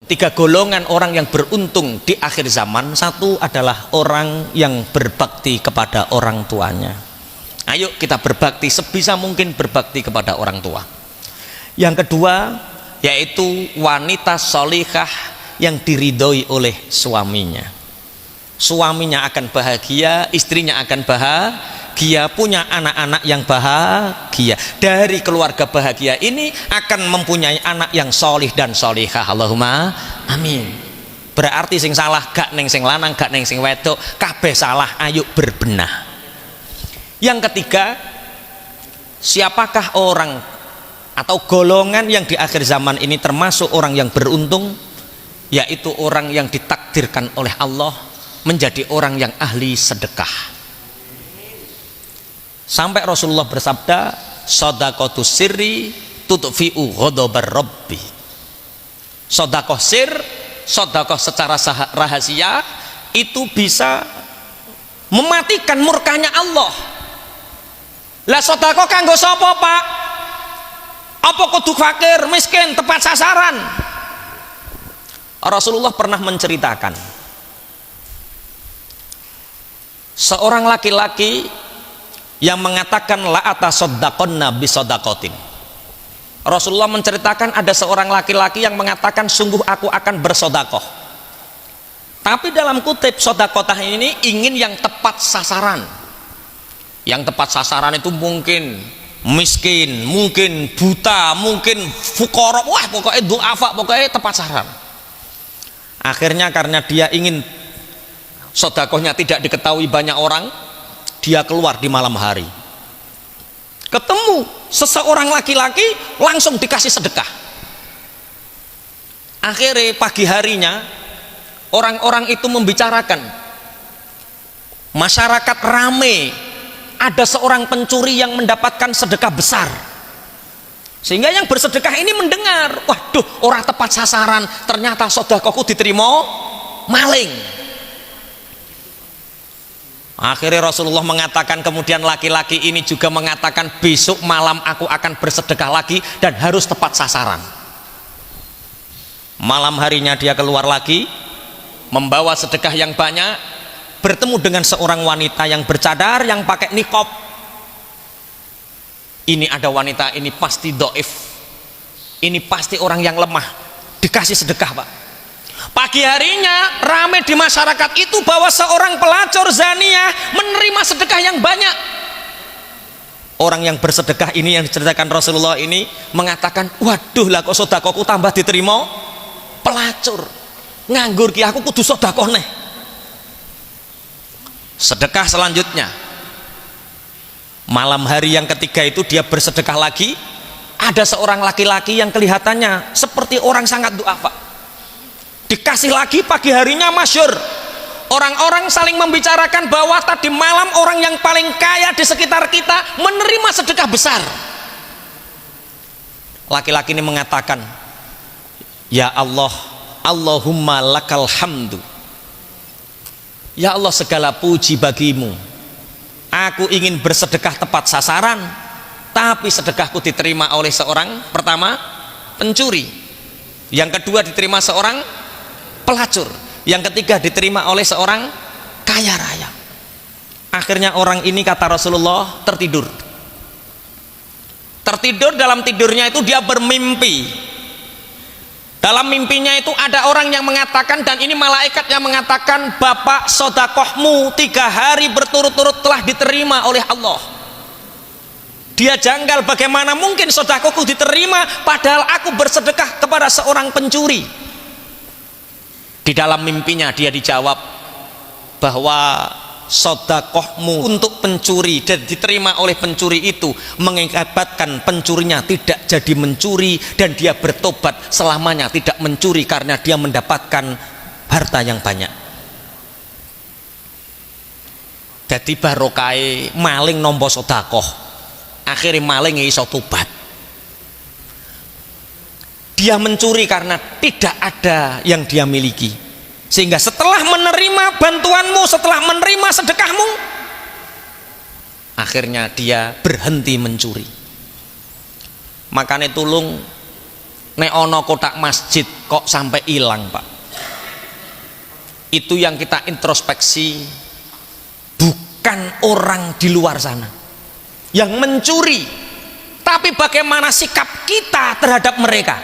Tiga golongan orang yang beruntung di akhir zaman. Satu adalah orang yang berbakti kepada orang tuanya. Ayo kita berbakti, sebisa mungkin berbakti kepada orang tua. Yang kedua yaitu wanita sholihah yang diridhoi oleh suaminya. Suaminya akan bahagia, istrinya akan bahagia, punya anak-anak yang bahagia. Dari keluarga bahagia ini akan mempunyai anak yang sholih dan sholihah. Allahumma amin. Berarti sing salah gak neng sing lanang, gak neng sing wedok, kabeh salah. Ayo berbenah. Yang ketiga, siapakah orang atau golongan yang di akhir zaman ini termasuk orang yang beruntung? Yaitu orang yang ditakdirkan oleh Allah menjadi orang yang ahli sedekah. Sampai Rasulullah bersabda, shadaqatus sirri tudfi'u ghadabar rabbi. Sedekah sir, sedekah secara rahasia itu bisa mematikan murkanya Allah. Lah sedekah kanggo sapa, Pak? Apa kudu fakir, miskin, tepat sasaran? Rasulullah pernah menceritakan seorang laki-laki yang mengatakan la atasaddaqanna bisadaqatin. Rasulullah menceritakan ada seorang laki-laki yang mengatakan sungguh aku akan bersedekah. Tapi dalam kutip sedekah ini ingin yang tepat sasaran. Yang tepat sasaran itu mungkin miskin, mungkin buta, mungkin fuqara, wah pokoknya du'afa, pokoknya tepat sasaran. Akhirnya karena dia ingin sedekahnya tidak diketahui banyak orang, dia keluar di malam hari, ketemu seseorang laki-laki, langsung dikasih sedekah. Akhirnya pagi harinya orang-orang itu membicarakan, masyarakat rame, ada seorang pencuri yang mendapatkan sedekah besar, sehingga yang bersedekah ini mendengar, waduh orang tepat sasaran, ternyata sedekahku diterima maling. Akhirnya Rasulullah mengatakan, kemudian laki-laki ini juga mengatakan, besok malam aku akan bersedekah lagi dan harus tepat sasaran. Malam harinya dia keluar lagi membawa sedekah yang banyak, bertemu dengan seorang wanita yang bercadar, yang pakai niqab. Ini ada wanita, ini pasti dhaif, ini pasti orang yang lemah, dikasih sedekah, Pak. Pagi harinya ramai di masyarakat itu bahwa seorang pelacur zaniyah menerima sedekah yang banyak. Orang yang bersedekah ini yang diceritakan Rasulullah ini mengatakan, waduh lah kok sedekahku tambah diterima pelacur, nganggur ki aku kudu sedekah neh. Sedekah selanjutnya, malam hari yang ketiga itu dia bersedekah lagi. Ada seorang laki-laki yang kelihatannya seperti orang sangat du'afa, dikasih lagi. Pagi harinya masyhur, orang-orang saling membicarakan bahwa tadi malam orang yang paling kaya di sekitar kita menerima sedekah besar. Laki-laki ini mengatakan, ya Allah, Allahumma lakal hamdu, ya Allah segala puji bagimu, aku ingin bersedekah tepat sasaran, tapi sedekahku diterima oleh seorang, pertama pencuri, yang kedua diterima seorang pelacur, yang ketiga diterima oleh seorang kaya raya. Akhirnya orang ini, kata Rasulullah, tertidur. Dalam tidurnya itu dia bermimpi. Dalam mimpinya itu ada orang yang mengatakan, dan ini malaikat yang mengatakan, bapak sedekahmu 3 hari berturut-turut telah diterima oleh Allah. Dia janggal, bagaimana mungkin sedekahku diterima padahal aku bersedekah kepada seorang pencuri. Di dalam mimpinya dia dijawab bahwa sedekahmu untuk pencuri dan diterima oleh pencuri itu mengakibatkan pencurinya tidak jadi mencuri dan dia bertobat selamanya tidak mencuri karena dia mendapatkan harta yang banyak. Jadi barokai maling nampa sedekah, akhirnya maling iso tobat. Dia mencuri karena tidak ada yang dia miliki, sehingga setelah menerima bantuanmu, setelah menerima sedekahmu, akhirnya dia berhenti mencuri. Makanya tulung nek ono kotak masjid kok sampai hilang, Pak. Itu yang kita introspeksi, bukan orang di luar sana yang mencuri, tapi bagaimana sikap kita terhadap mereka.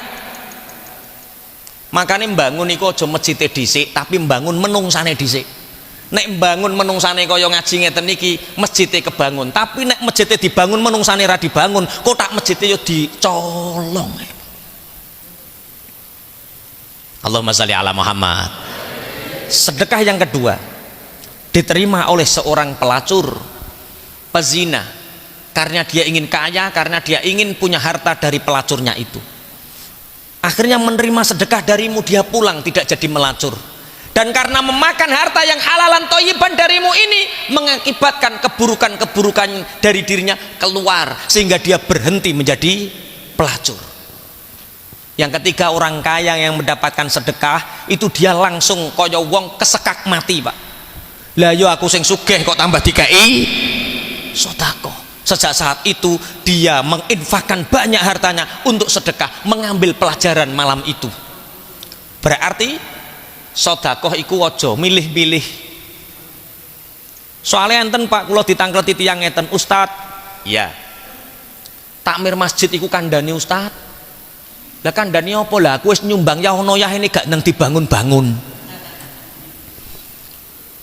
Makanya membangun iku aja masjide dhisik, tapi membangun menungsane dhisik. Nek membangun menungsane kaya ngaji ngeten iki, masjide kebangun, tapi nek masjide dibangun menungsane ra dibangun, kotak masjide yo dicolong. Allahumma sholli ala Muhammad. Sedekah yang kedua diterima oleh seorang pelacur, pezina, karena dia ingin kaya, karena dia ingin punya harta dari pelacurnya itu. Akhirnya menerima sedekah darimu, dia pulang tidak jadi melacur. Dan karena memakan harta yang halalan thayyiban darimu ini mengakibatkan keburukan-keburukan dari dirinya keluar, sehingga dia berhenti menjadi pelacur. Yang ketiga, orang kaya yang mendapatkan sedekah itu dia langsung kaya wong kesekak mati, Pak. Lah yo aku sing sugih kok tambah dikai sedekah. Sejak saat itu dia menginfakkan banyak hartanya untuk sedekah, mengambil pelajaran malam itu. Berarti sedekah iku aja milih-milih. Soalnya enten Pak, kula ditangkleti tiyang ngeten, Ustad, ya takmir masjid iku kandhane Ustad. Lah kandhane apa lah? Aku wis nyumbang ya ono ya ini gak nang dibangun-bangun.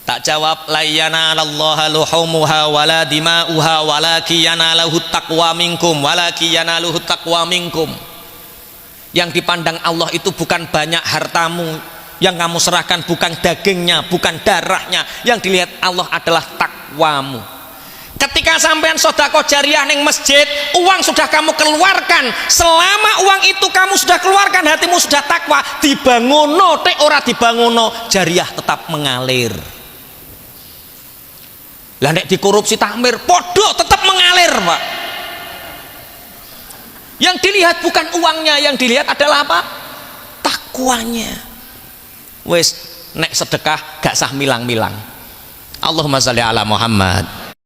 Tak jawab, la yanalallaha luhumuha wala dima'uha walaki yanaluhu taqwa minkum, walaki yanaluhu taqwa minkum. Yang dipandang Allah itu bukan banyak hartamu yang kamu serahkan, bukan dagingnya, bukan darahnya. Yang dilihat Allah adalah takwamu. Ketika sampean sedekah jariyah ning masjid, uang sudah kamu keluarkan. Selama uang itu kamu sudah keluarkan, hatimu sudah takwa, dibanguno tek ora dibanguno, jariyah tetap mengalir. Lah nek dikorupsi takmir podo tetap mengalir, Pak. Yang dilihat bukan uangnya, yang dilihat adalah apa? Takwanya. Wes nek sedekah gak sah milang-milang. Allahumma sholli ala Muhammad.